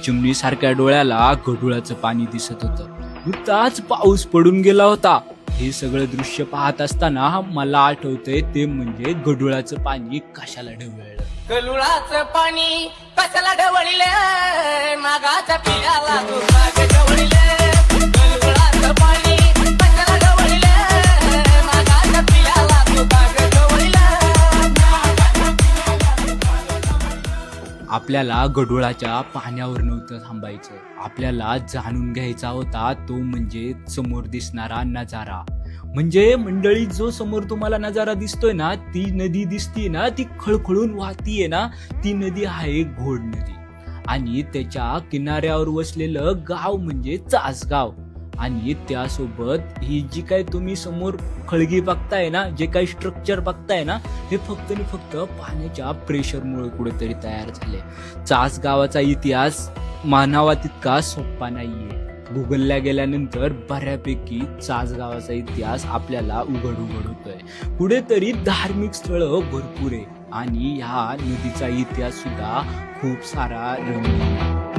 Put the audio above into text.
चिमणी सारख्या डोळ्याला गढुळाचं पाणी दिसत होतं. नुकताच पाऊस पडून गेला होता. हे सगळं दृश्य पाहत असताना मला आठवतंय ते म्हणजे गढुळाचं पाणी कशाला ढवळलं. गलुळाचं पाणी कशाला ढवळीले मागाच्या पियाला तू का ढवळीले. गलुळाचं पाणी कशाला ढवळीले मागाच्या पियाला तू का ढवळीले. आपल्याला गढुळाच्या पाण्यावर नव्हतं थांबायचं. आपल्याला जाणून घ्यायचा होता तो म्हणजे समोर दिसणारा नजारा. म्हणजे मंडळी, जो समोर तुम्हाला नजारा दिसतोय ना, ती नदी दिसतीये ना, ती खळखळून वाहतीये ना, ती नदी आहे घोड नदी. आणि त्याच्या किनाऱ्यावर वसलेलं गाव म्हणजे चासगाव. आणि त्यासोबत ही जी काय तुम्ही समोर खळगी बघताय ना, जे काही स्ट्रक्चर बघताय ना, हे फक्त आणि फक्त पाण्याच्या प्रेशरमुळे कुठेतरी तयार झाले. चासगावाचा इतिहास मानावा तितका सोपा नाहीये. गुगलला गेल्यानंतर बऱ्यापैकी चासगावाचा इतिहास आपल्याला उघड होतोय. कुठेतरी धार्मिक स्थळं भरपूर आहे आणि ह्या नदीचा इतिहास सुद्धा खूप सारा रंगीन.